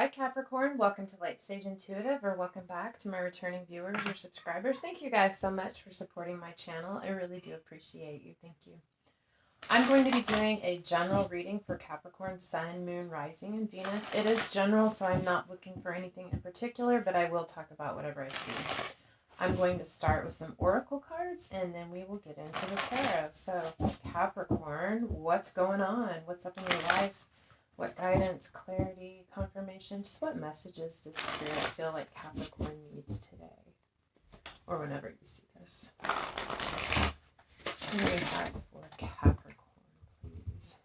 Hi Capricorn, welcome to Lightsageintuitive, or welcome back to my returning viewers or subscribers. Thank you guys so much for supporting my channel. I really do appreciate you. Thank you. I'm going to be doing a general reading for Capricorn, Sun, Moon, Rising, and Venus. It is general, so I'm not looking for anything in particular, but I will talk about whatever I see. I'm going to start with some oracle cards, and then we will get into the tarot. So, Capricorn, what's going on? What's up in your life? What guidance, clarity, confirmation, just what messages does Spirit feel like Capricorn needs today? Or whenever you see this. What do we have for Capricorn, please?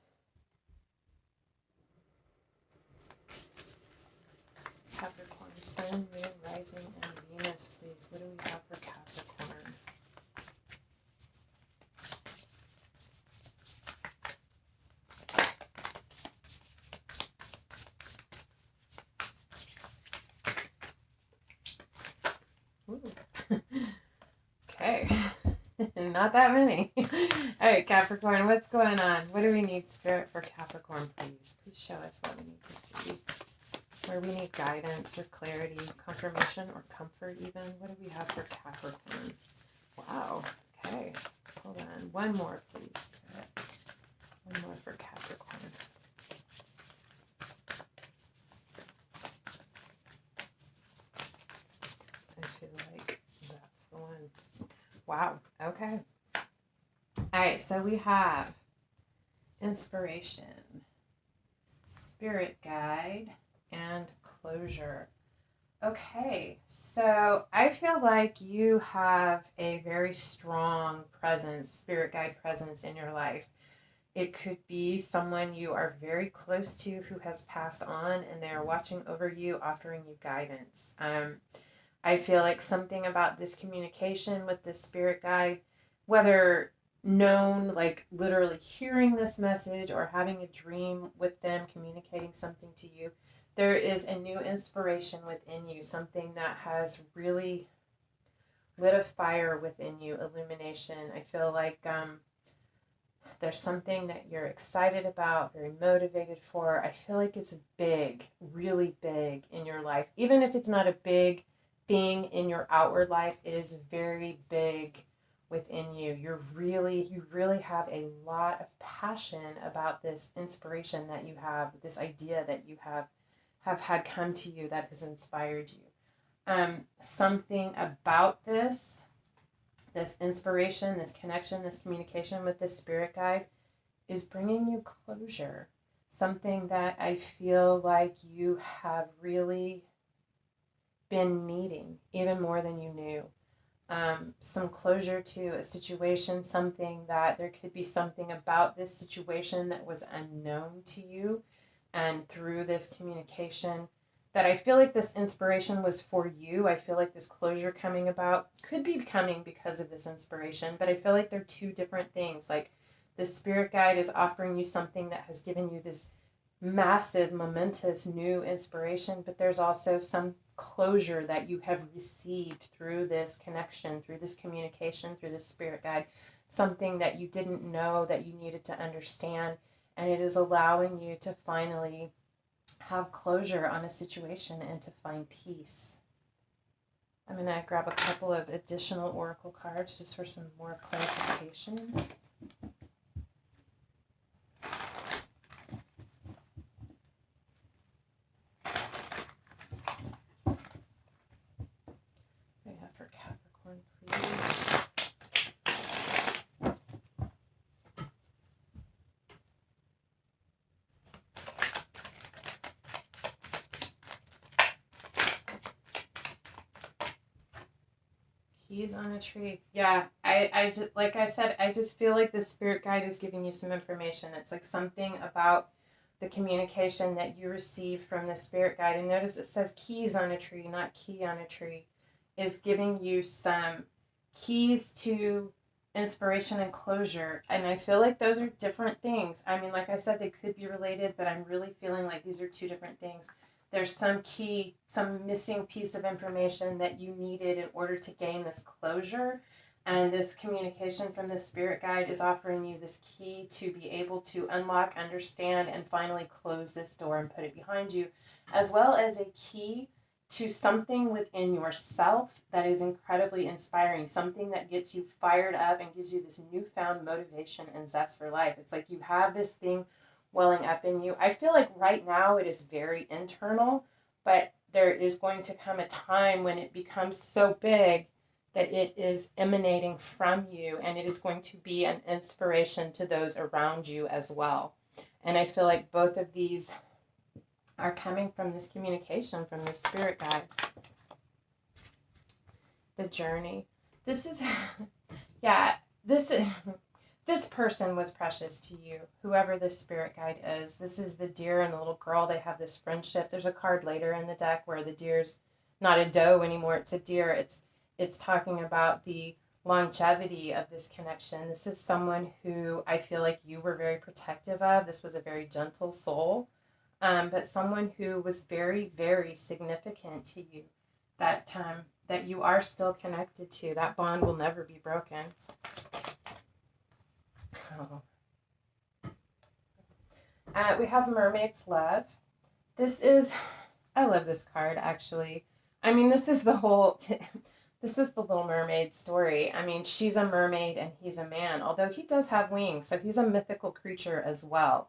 Capricorn, Sun, Moon, Rising, and Venus, please. What do we have for Capricorn? Okay, not that many. All right, Capricorn, what's going on? What do we need, Spirit, for Capricorn, please? Please show us what we need to see. Where we need guidance or clarity, confirmation or comfort even. What do we have for Capricorn? Wow, okay. Hold on. One more, please, Spirit. One more for Capricorn. I feel like that's the one. Wow, okay. All right, so we have inspiration, spirit guide, and closure. Okay, so I feel like you have a very strong presence, spirit guide presence in your life. It could be someone you are very close to who has passed on, and they are watching over you, offering you guidance. I feel like something about this communication with this spirit guide, whether known, like literally hearing this message or having a dream with them communicating something to you, there is a new inspiration within you, something that has really lit a fire within you, illumination. I feel like there's something that you're excited about, very motivated for. I feel like it's big, really big in your life. Even if it's not a big thing in your outward life, it is very big within you. You really have a lot of passion about this inspiration that you have, this idea that you have had come to you that has inspired you. Something about this inspiration, this connection, this communication with this spirit guide is bringing you closure. Something that I feel like you have really been needing, even more than you knew. Some closure to a situation, something that there could be something about this situation that was unknown to you, and through this communication that I feel like this inspiration was for you. I feel like this closure coming about could be coming because of this inspiration, but I feel like they're two different things. Like the spirit guide is offering you something that has given you this massive, momentous new inspiration, but there's also some closure that you have received through this connection, through this communication, through this spirit guide, something that you didn't know that you needed to understand, and it is allowing you to finally have closure on a situation and to find peace. I'm going to grab a couple of additional oracle cards just for some more clarification. What do we have for Capricorn, please? Keys on a tree. Yeah, I just, like I said, I just feel like the spirit guide is giving you some information. It's like something about the communication that you receive from the spirit guide. And notice it says keys on a tree, not key on a tree, is giving you some keys to inspiration and closure. And I feel like those are different things. I mean, like I said, they could be related, but I'm really feeling like these are two different things. There's some key, some missing piece of information that you needed in order to gain this closure. And this communication from the spirit guide is offering you this key to be able to unlock, understand, and finally close this door and put it behind you, as well as a key to something within yourself that is incredibly inspiring, something that gets you fired up and gives you this newfound motivation and zest for life. It's like you have this thing welling up in you. I feel like right now it is very internal, but there is going to come a time when it becomes so big that it is emanating from you, and it is going to be an inspiration to those around you as well. And I feel like both of these are coming from this communication from the spirit guide. The journey. This is, yeah, this person was precious to you, whoever this spirit guide is. This is the deer and the little girl. They have this friendship. There's a card later in the deck where the deer's not a doe anymore. It's a deer. It's talking about the longevity of this connection. This is someone who I feel like you were very protective of. This was a very gentle soul, but someone who was very, very significant to you that you are still connected to. That bond will never be broken. Oh. We have Mermaid's Love. I love this card, actually. I mean, this is the Little Mermaid story. I mean, she's a mermaid and he's a man, although he does have wings, so he's a mythical creature as well.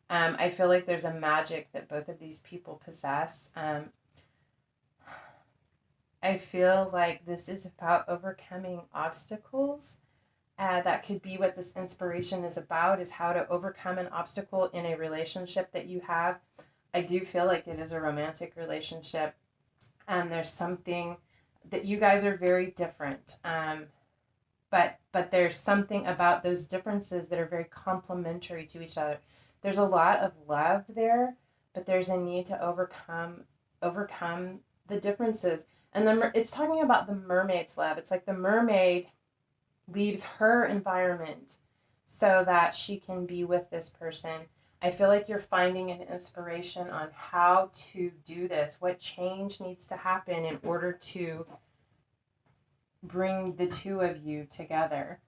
I feel like there's a magic that both of these people possess. I feel like this is about overcoming obstacles. That could be what this inspiration is about, is how to overcome an obstacle in a relationship that you have. I do feel like it is a romantic relationship. There's something that you guys are very different. But there's something about those differences that are very complementary to each other. There's a lot of love there, but there's a need to overcome the differences. And it's talking about the mermaid's love. It's like the mermaid leaves her environment so that she can be with this person. I feel like you're finding an inspiration on how to do this, what change needs to happen in order to bring the two of you together.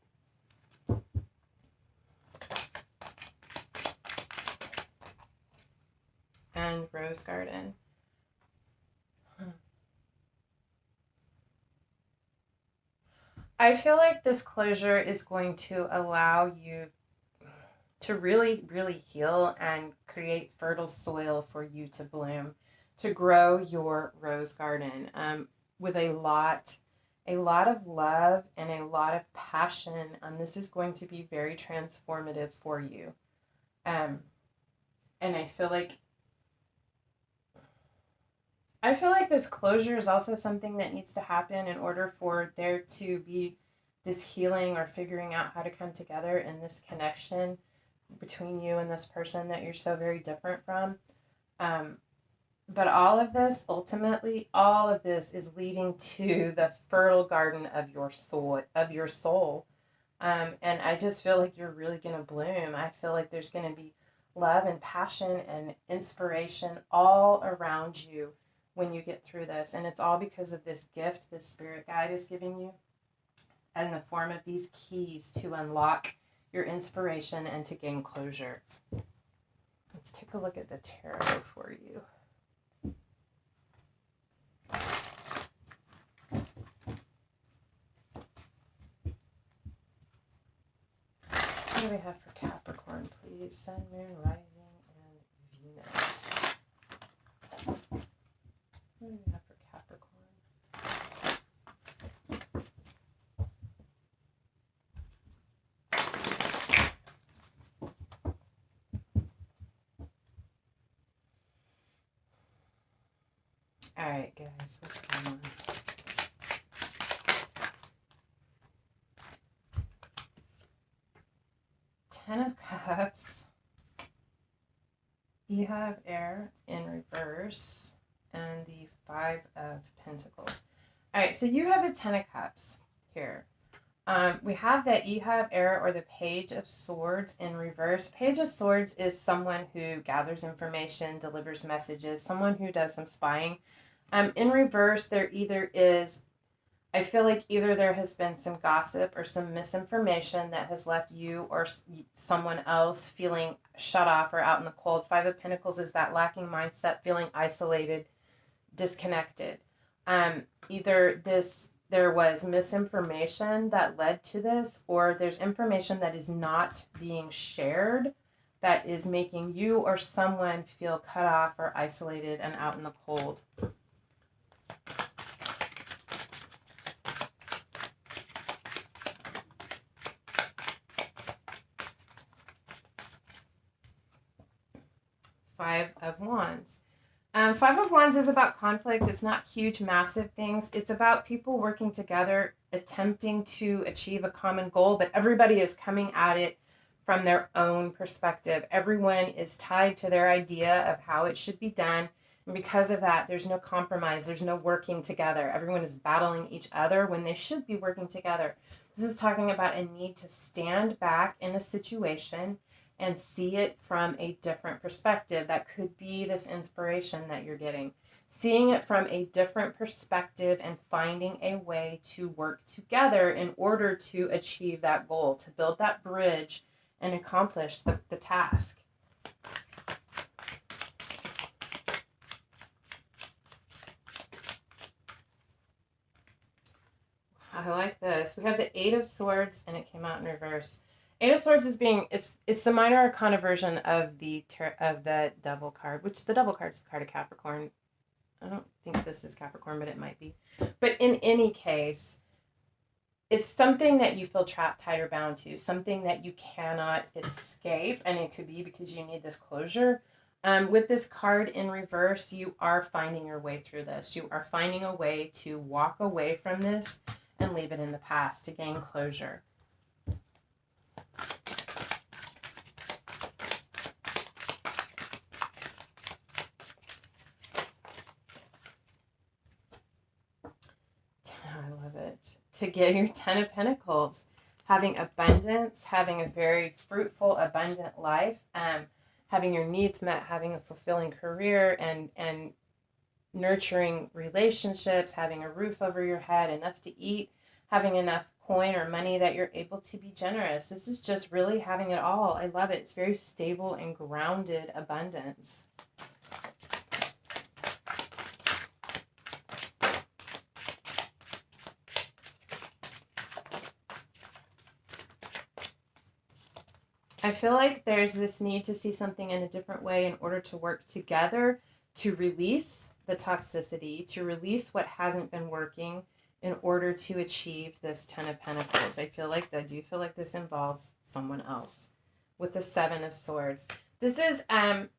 And Rose Garden. I feel like this closure is going to allow you to really, really heal and create fertile soil for you to bloom, to grow your rose garden with a lot of love and a lot of passion. And this is going to be very transformative for you. And I feel like this closure is also something that needs to happen in order for there to be this healing or figuring out how to come together in this connection between you and this person that you're so very different from. But all of this is leading to the fertile garden of your soul. And I just feel like you're really going to bloom. I feel like there's going to be love and passion and inspiration all around you when you get through this. And it's all because of this gift this spirit guide is giving you in the form of these keys to unlock your inspiration and to gain closure. Let's take a look at the tarot for you. What do we have for Capricorn, please? Sun, Moon, Rising, and Venus. What do we have for Capricorn? All right, guys, what's going on? Ten of Cups. You have Air in reverse and the Five of Pentacles. All right, so you have a Ten of Cups here. We have that you have Air or the Page of Swords in reverse. Page of Swords is someone who gathers information, delivers messages, someone who does some spying. In reverse, there either is I feel like either there has been some gossip or some misinformation that has left you or someone else feeling shut off or out in the cold. Five of Pentacles is that lacking mindset, feeling isolated, disconnected. Either there was misinformation that led to this, or there's information that is not being shared that is making you or someone feel cut off or isolated and out in the cold. Five of Wands. Five of Wands is about conflict. It's not huge, massive things. It's about people working together, attempting to achieve a common goal, but everybody is coming at it from their own perspective. Everyone is tied to their idea of how it should be done. And because of that, there's no compromise. There's no working together. Everyone is battling each other when they should be working together. This is talking about a need to stand back in a situation and see it from a different perspective. That could be this inspiration that you're getting. Seeing it from a different perspective and finding a way to work together in order to achieve that goal, to build that bridge and accomplish the task. I like this. We have the Eight of Swords and it came out in reverse. Eight of Swords is it's the minor arcana version of the Devil card, which the Devil card is the card of Capricorn. I don't think this is Capricorn, but it might be. But in any case, it's something that you feel trapped, tied, or bound to, something that you cannot escape, and it could be because you need this closure. With this card in reverse, you are finding your way through this. You are finding a way to walk away from this and leave it in the past to gain closure. To get your Ten of Pentacles, having abundance, having a very fruitful, abundant life, having your needs met, having a fulfilling career, and nurturing relationships, having a roof over your head, enough to eat, having enough coin or money that you're able to be generous. This is just really having it all. I love it. It's very stable and grounded abundance. I feel like there's this need to see something in a different way in order to work together to release the toxicity, to release what hasn't been working in order to achieve this Ten of Pentacles. I do feel like this involves someone else with the Seven of Swords. This is, I'm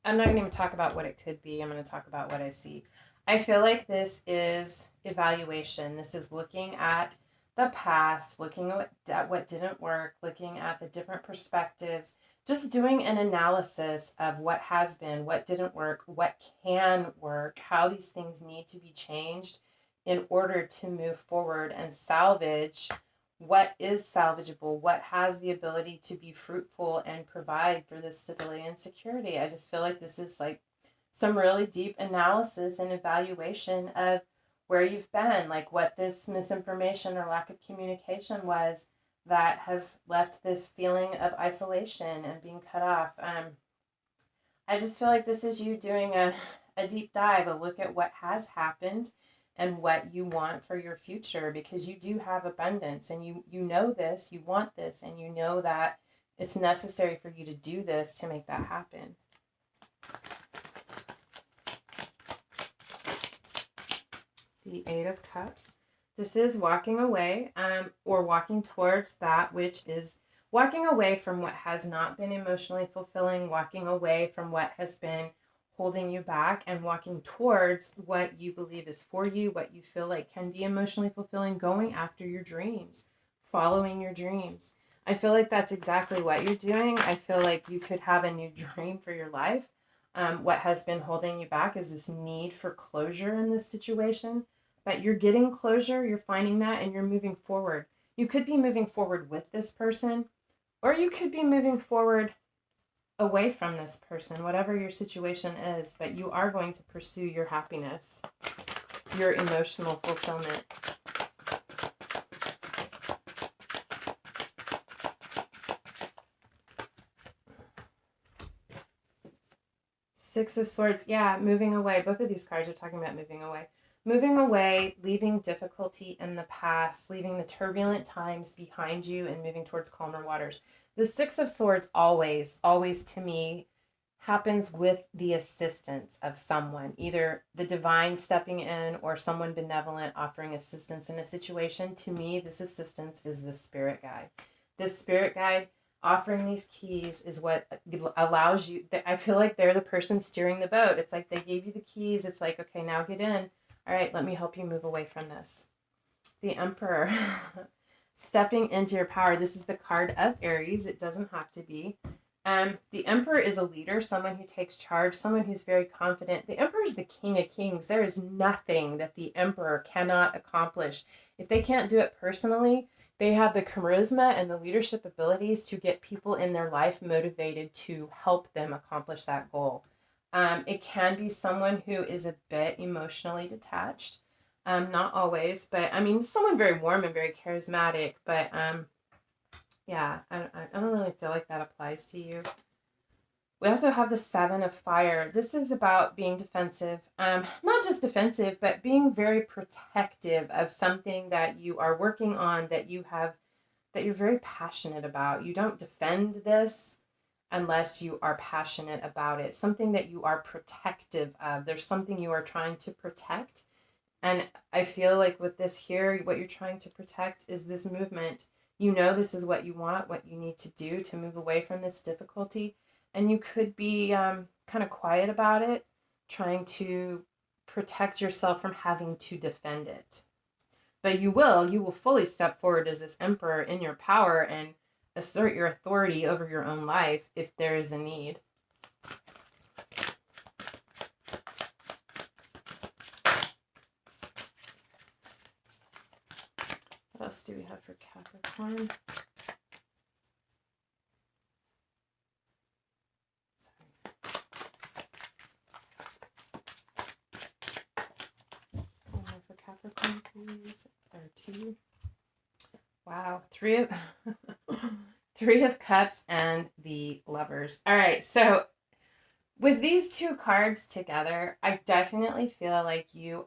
not going to even talk about what it could be. I'm going to talk about what I see. I feel like this is evaluation. This is looking at the past, looking at what didn't work, looking at the different perspectives, just doing an analysis of what has been, what didn't work, what can work, how these things need to be changed in order to move forward and salvage what is salvageable, what has the ability to be fruitful and provide for this stability and security. I just feel like this is like some really deep analysis and evaluation of where you've been, like what this misinformation or lack of communication was that has left this feeling of isolation and being cut off. I just feel like this is you doing a deep dive, a look at what has happened and what you want for your future, because you do have abundance and you know this, you want this, and you know that it's necessary for you to do this to make that happen. The Eight of Cups. This is walking away or walking towards that which is walking away from what has not been emotionally fulfilling, walking away from what has been holding you back, and walking towards what you believe is for you, what you feel like can be emotionally fulfilling, going after your dreams, following your dreams. I feel like that's exactly what you're doing. I feel like you could have a new dream for your life. What has been holding you back is this need for closure in this situation. But you're getting closure, you're finding that, and you're moving forward. You could be moving forward with this person, or you could be moving forward away from this person, whatever your situation is, but you are going to pursue your happiness. your emotional fulfillment. Six of Swords. Yeah, moving away. Both of these cards are talking about moving away. Moving away, leaving difficulty in the past, leaving the turbulent times behind you and moving towards calmer waters. The Six of Swords always to me happens with the assistance of someone, either the divine stepping in or someone benevolent offering assistance in a situation. To me, this assistance is the spirit guide. This spirit guide offering these keys is what allows you, I feel like they're the person steering the boat. It's like they gave you the keys. It's like, okay, now get in. All right, let me help you move away from this. The Emperor. Stepping into your power. This is the card of Aries. It doesn't have to be. The Emperor is a leader, someone who takes charge, someone who's very confident. The Emperor is the King of Kings. There is nothing that the Emperor cannot accomplish. If they can't do it personally, they have the charisma and the leadership abilities to get people in their life motivated to help them accomplish that goal. It can be someone who is a bit emotionally detached. Not always, but I mean, someone very warm and very charismatic, but yeah, I don't really feel like that applies to you. We also have the Seven of Fire. This is about being defensive. Not just defensive, but being very protective of something that you are working on, that you're very passionate about. You don't defend this unless you are passionate about it. Something that you are protective of. There's something you are trying to protect. And I feel like with this here, what you're trying to protect is this movement. You know this is what you want, what you need to do to move away from this difficulty. And you could be kind of quiet about it, trying to protect yourself from having to defend it. But you will fully step forward as this Emperor in your power and assert your authority over your own life if there is a need. What else do we have for Capricorn? For Capricorn, please. There are two. Wow, three of Cups and the Lovers. All right, so with these two cards together, I definitely feel like you're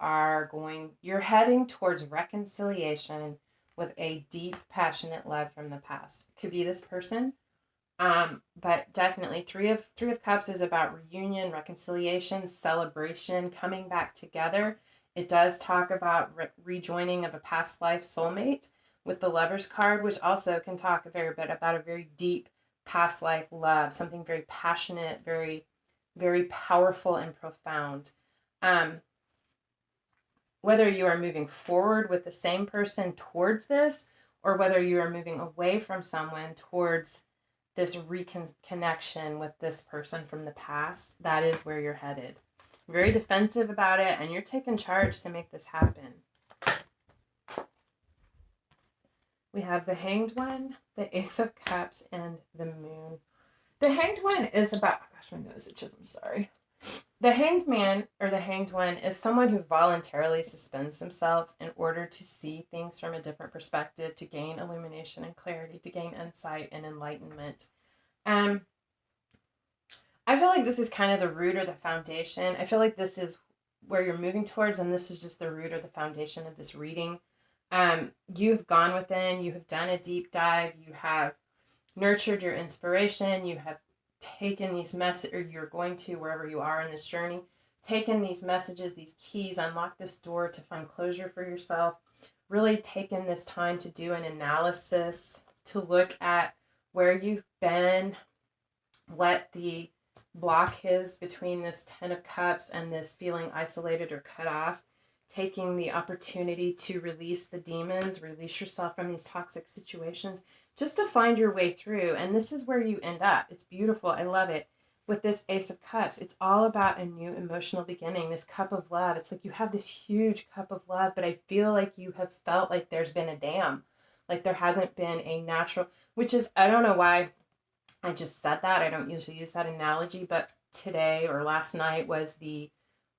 heading towards reconciliation with a deep, passionate love from the past. Could be this person, but definitely Three of Cups is about reunion, reconciliation, celebration, coming back together. It does talk about rejoining of a past life soulmate with the Lovers card, which also can talk a very bit about a very deep past life love, something very passionate, very, very powerful and profound. Whether you are moving forward with the same person towards this, or whether you are moving away from someone towards this reconnection with this person from the past, that is where you're headed. Very defensive about it, and you're taking charge to make this happen. We have the Hanged One, the Ace of Cups, and the Moon. The Hanged One is about... Oh gosh, my nose itches, I'm sorry. The Hanged Man, or the Hanged One, is someone who voluntarily suspends themselves in order to see things from a different perspective, to gain illumination and clarity, to gain insight and enlightenment. I feel like this is kind of the root or the foundation. I feel like this is where you're moving towards, and this is just the root or the foundation of this reading. You've gone within, you have done a deep dive, you have nurtured your inspiration, you have taken these messages, or you're going to, wherever you are in this journey, taken these messages, these keys, unlock this door to find closure for yourself, really taken this time to do an analysis, to look at where you've been, what the block is between this Ten of Cups and this feeling isolated or cut off, taking the opportunity to release the demons, release yourself from these toxic situations, just to find your way through. And this is where you end up. It's beautiful. I love it. With this Ace of Cups, it's all about a new emotional beginning, this cup of love. It's like you have this huge cup of love, but I feel like you have felt like there's been a dam, like there hasn't been a natural, which is, I don't know why I just said that. I don't usually use that analogy, but today or last night was the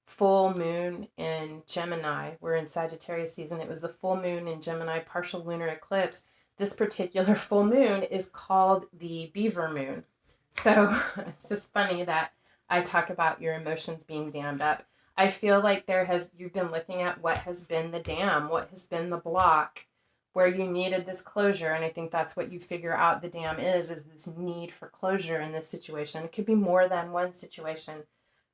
full moon in Gemini. We're in Sagittarius season. It was the full moon in Gemini, partial lunar eclipse. This particular full moon is called the beaver moon. So it's just funny that I talk about your emotions being dammed up. I feel like you've been looking at what has been the dam, what has been the block, where you needed this closure. And I think that's what you figure out the dam is this need for closure in this situation. It could be more than one situation.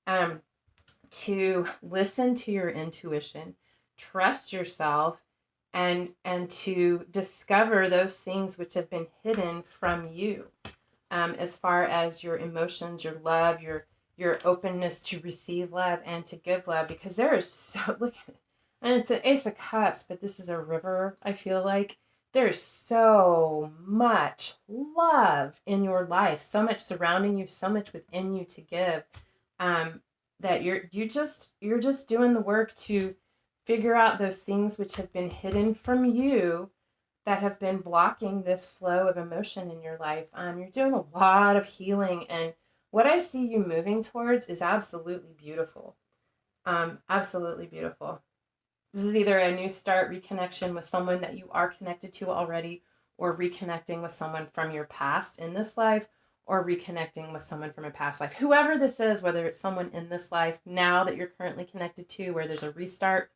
To listen to your intuition, trust yourself, and to discover those things which have been hidden from you, as far as your emotions, your love, your openness to receive love and to give love, because there is so look at it, and it's an Ace of Cups, but this is a river. I feel like there's so much love in your life, so much surrounding you, so much within you to give, that you're just doing the work to figure out those things which have been hidden from you that have been blocking this flow of emotion in your life. You're doing a lot of healing, and what I see you moving towards is absolutely beautiful. Absolutely beautiful. This is either a new start, reconnection with someone that you are connected to already, or reconnecting with someone from your past in this life, or reconnecting with someone from a past life. Whoever this is, whether it's someone in this life now that you're currently connected to, where there's a restart,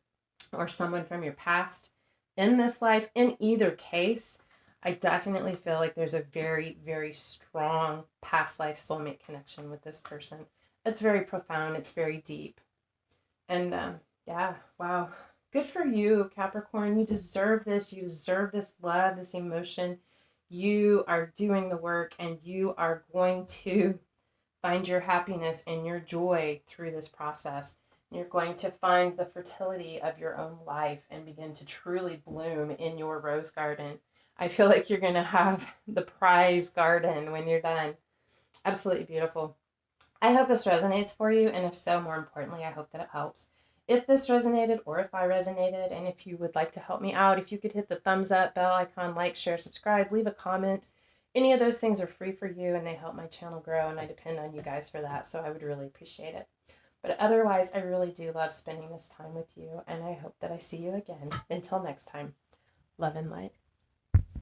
or someone from your past in this life, in either case, I definitely feel like there's a very, very strong past life soulmate connection with this person. It's very profound. It's very deep. And yeah, wow. Good for you, Capricorn. You deserve this. You deserve this love, this emotion. You are doing the work, and you are going to find your happiness and your joy through this process. You're going to find the fertility of your own life and begin to truly bloom in your rose garden. I feel like you're going to have the prize garden when you're done. Absolutely beautiful. I hope this resonates for you, and if so, more importantly, I hope that it helps. If this resonated, or if I resonated, and if you would like to help me out, if you could hit the thumbs up, bell icon, like, share, subscribe, leave a comment. Any of those things are free for you, and they help my channel grow, and I depend on you guys for that, so I would really appreciate it. But otherwise, I really do love spending this time with you, and I hope that I see you again. Until next time, love and light.